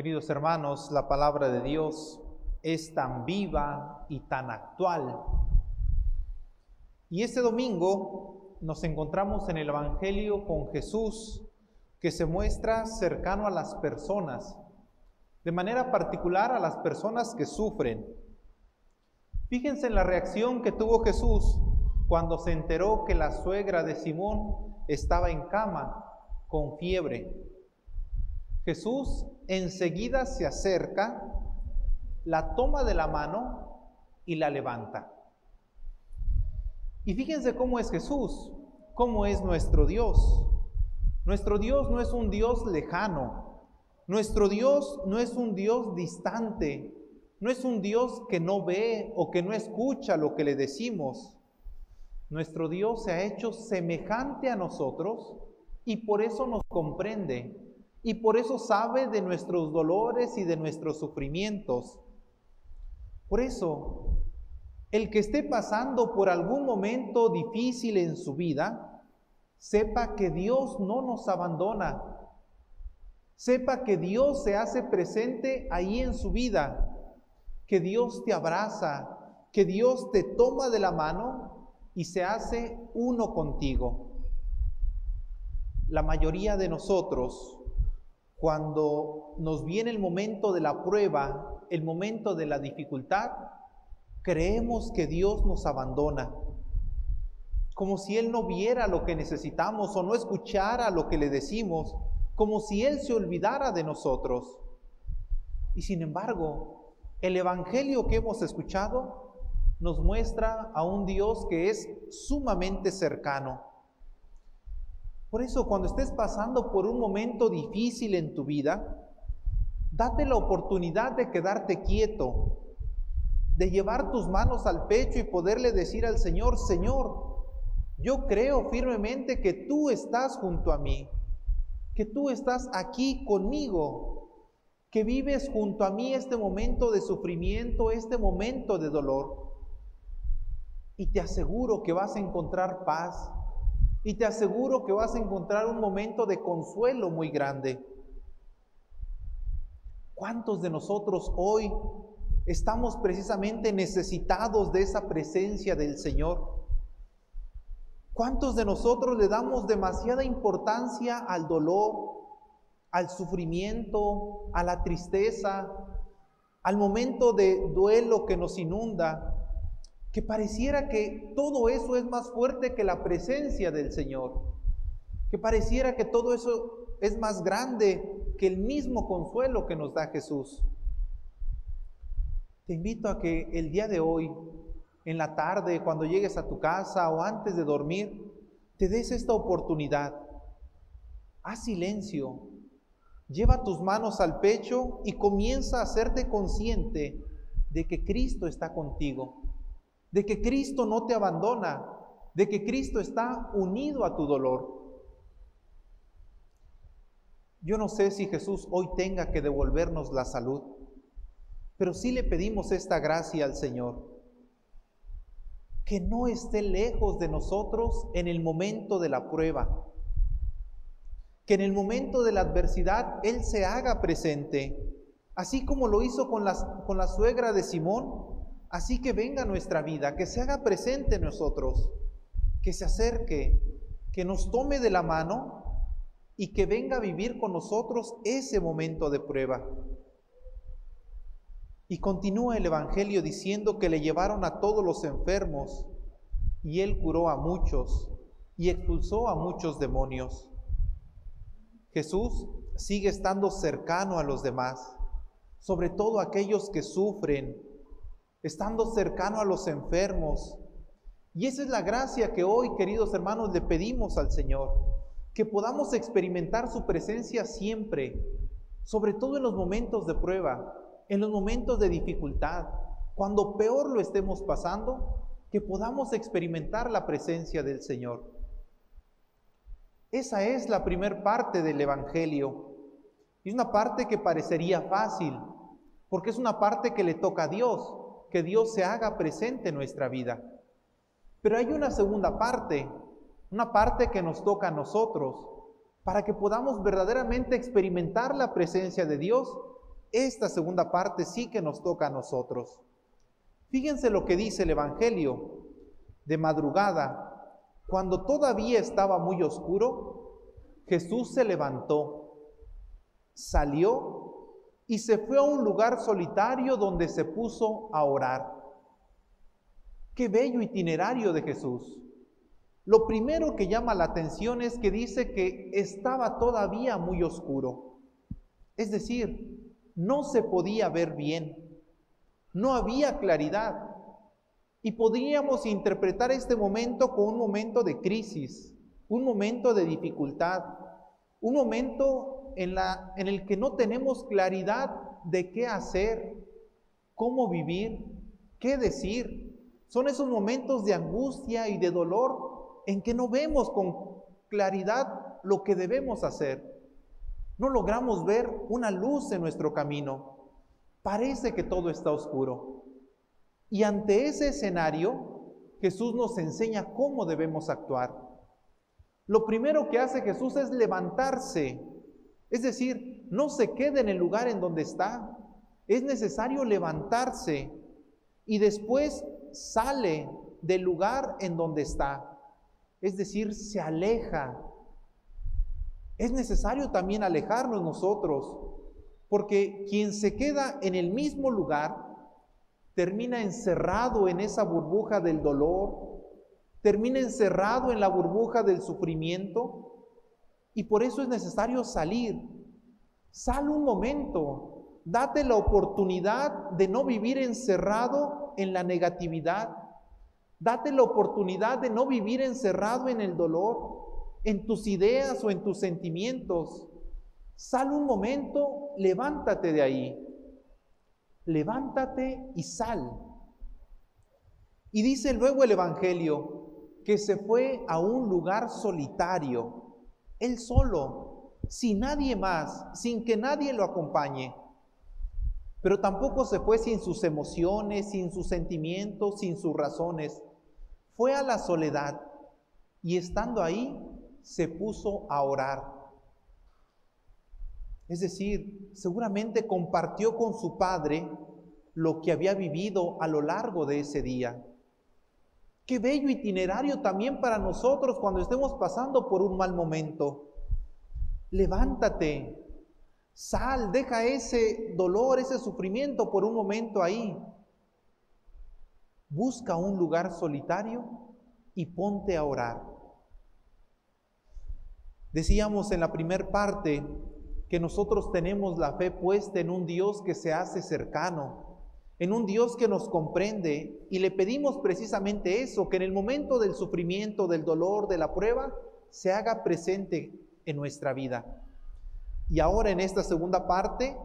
Queridos hermanos, la palabra de Dios es tan viva y tan actual. Y este domingo nos encontramos en el Evangelio con Jesús, que se muestra cercano a las personas, de manera particular a las personas que sufren. Fíjense en la reacción que tuvo Jesús cuando se enteró que la suegra de Simón estaba en cama con fiebre. Jesús enseguida se acerca, la toma de la mano y la levanta. Y fíjense cómo es Jesús, cómo es nuestro Dios. Nuestro Dios no es un Dios lejano, nuestro Dios no es un Dios distante, no es un Dios que no ve o que no escucha lo que le decimos. Nuestro Dios se ha hecho semejante a nosotros y por eso nos comprende. Y por eso sabe de nuestros dolores y de nuestros sufrimientos. Por eso, el que esté pasando por algún momento difícil en su vida, sepa que Dios no nos abandona. Sepa que Dios se hace presente ahí en su vida, que Dios te abraza, que Dios te toma de la mano y se hace uno contigo. La mayoría de nosotros, cuando nos viene el momento de la prueba, el momento de la dificultad, creemos que Dios nos abandona, como si Él no viera lo que necesitamos o no escuchara lo que le decimos, como si Él se olvidara de nosotros. Y sin embargo, el Evangelio que hemos escuchado nos muestra a un Dios que es sumamente cercano. Por eso, cuando estés pasando por un momento difícil en tu vida, date la oportunidad de quedarte quieto, de llevar tus manos al pecho y poderle decir al Señor: Señor, yo creo firmemente que tú estás junto a mí, que tú estás aquí conmigo, que vives junto a mí este momento de sufrimiento, este momento de dolor. Y te aseguro que vas a encontrar paz. Y te aseguro que vas a encontrar un momento de consuelo muy grande. ¿Cuántos de nosotros hoy estamos precisamente necesitados de esa presencia del Señor? ¿Cuántos de nosotros le damos demasiada importancia al dolor, al sufrimiento, a la tristeza, al momento de duelo que nos inunda? Que pareciera que todo eso es más fuerte que la presencia del Señor, que pareciera que todo eso es más grande que el mismo consuelo que nos da Jesús. Te invito a que el día de hoy, en la tarde, cuando llegues a tu casa o antes de dormir, te des esta oportunidad. Haz silencio, lleva tus manos al pecho y comienza a hacerte consciente de que Cristo está contigo, de que Cristo no te abandona, de que Cristo está unido a tu dolor. Yo no sé si Jesús hoy tenga que devolvernos la salud, pero sí le pedimos esta gracia al Señor, que no esté lejos de nosotros en el momento de la prueba, que en el momento de la adversidad Él se haga presente, así como lo hizo con la suegra de Simón. Así que venga a nuestra vida, que se haga presente en nosotros, que se acerque, que nos tome de la mano y que venga a vivir con nosotros ese momento de prueba. Y continúa el Evangelio diciendo que le llevaron a todos los enfermos y Él curó a muchos y expulsó a muchos demonios. Jesús sigue estando cercano a los demás, sobre todo a aquellos que sufren, estando cercano a los enfermos. Y esa es la gracia que hoy, queridos hermanos, le pedimos al Señor, que podamos experimentar su presencia siempre, sobre todo en los momentos de prueba, en los momentos de dificultad, cuando peor lo estemos pasando, que podamos experimentar la presencia del Señor. Esa es la primer parte del Evangelio. Y es una parte que parecería fácil, porque es una parte que le toca a Dios, que Dios se haga presente en nuestra vida. Pero hay una segunda parte, una parte que nos toca a nosotros, para que podamos verdaderamente experimentar la presencia de Dios esta segunda parte sí que nos toca a nosotros. Fíjense lo que dice el Evangelio. De madrugada, cuando todavía estaba muy oscuro, Jesús se levantó, salió y se fue a un lugar solitario donde se puso a orar. Qué bello itinerario de Jesús. Lo primero que llama la atención es que dice que estaba todavía muy oscuro. Es decir, no se podía ver bien, no había claridad. Y podríamos interpretar este momento como un momento de crisis, un momento de dificultad, un momento en el que no tenemos claridad de qué hacer, cómo vivir, qué decir. Son esos momentos de angustia y de dolor en que no vemos con claridad lo que debemos hacer. No logramos ver una luz en nuestro camino. Parece que todo está oscuro. Y ante ese escenario, Jesús nos enseña cómo debemos actuar. Lo primero que hace Jesús es levantarse. Es decir, no se quede en el lugar en donde está. Es necesario levantarse y después sale del lugar en donde está. Es decir, se aleja. Es necesario también alejarnos nosotros, porque quien se queda en el mismo lugar termina encerrado en esa burbuja del dolor, termina encerrado en la burbuja del sufrimiento, y por eso es necesario salir. Sal un momento, date la oportunidad de no vivir encerrado en la negatividad, date la oportunidad de no vivir encerrado en el dolor, en tus ideas o en tus sentimientos. Sal un momento, levántate de ahí. Levántate y sal. Y dice luego el Evangelio que se fue a un lugar solitario, él solo, sin nadie más, sin que nadie lo acompañe. Pero tampoco se fue sin sus emociones, sin sus sentimientos, sin sus razones. Fue a la soledad y estando ahí se puso a orar. Es decir, seguramente compartió con su Padre lo que había vivido a lo largo de ese día. Qué bello itinerario también para nosotros cuando estemos pasando por un mal momento. Levántate, sal, deja ese dolor, ese sufrimiento por un momento ahí. Busca un lugar solitario y ponte a orar. Decíamos en la primera parte que nosotros tenemos la fe puesta en un Dios que se hace cercano, en un Dios que nos comprende, y le pedimos precisamente eso, que en el momento del sufrimiento, del dolor, de la prueba, se haga presente en nuestra vida. Y ahora en esta segunda parte,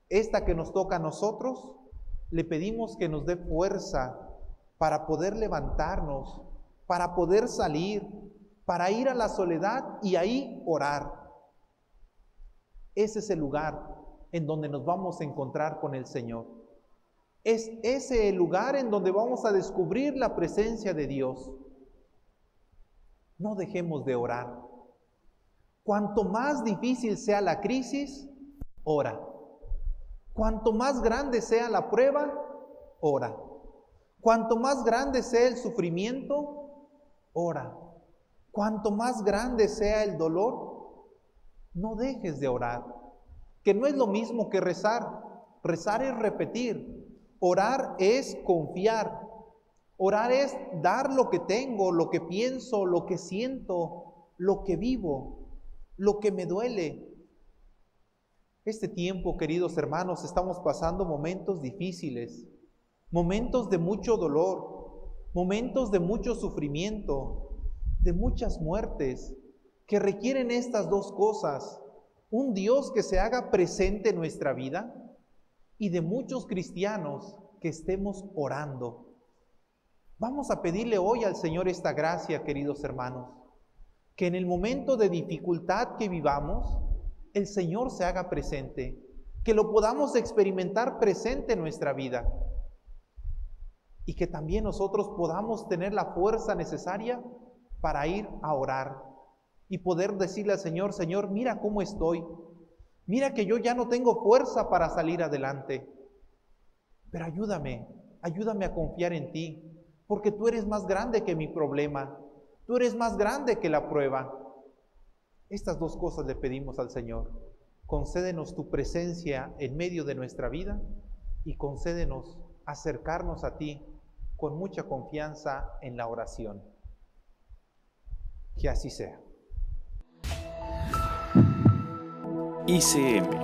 esta que nos toca a nosotros, le pedimos que nos dé fuerza para poder levantarnos, para poder salir, para ir a la soledad y ahí orar. Ese es el lugar en donde nos vamos a encontrar con el Señor. Es ese el lugar en donde vamos a descubrir la presencia de Dios. No dejemos de orar. Cuanto más difícil sea la crisis, ora. Cuanto más grande sea la prueba, ora. Cuanto más grande sea el sufrimiento, ora. Cuanto más grande sea el dolor, no dejes de orar, que no es lo mismo que rezar. Rezar es repetir, orar es confiar, orar es dar lo que tengo, lo que pienso, lo que siento, lo que vivo, lo que me duele. Este tiempo, queridos hermanos, estamos pasando momentos difíciles, momentos de mucho dolor, momentos de mucho sufrimiento, de muchas muertes, que requieren estas dos cosas: un Dios que se haga presente en nuestra vida y de muchos cristianos que estemos orando. Vamos a pedirle hoy al Señor esta gracia, queridos hermanos, que en el momento de dificultad que vivamos, el Señor se haga presente, que lo podamos experimentar presente en nuestra vida y que también nosotros podamos tener la fuerza necesaria para ir a orar y poder decirle al Señor: Señor, mira cómo estoy, Mira que yo ya no tengo fuerza para salir adelante, pero ayúdame a confiar en ti, porque tú eres más grande que mi problema, tú eres más grande que la prueba. Estas dos cosas le pedimos al Señor. Concédenos tu presencia en medio de nuestra vida y concédenos acercarnos a ti con mucha confianza en la oración. Que así sea. ICM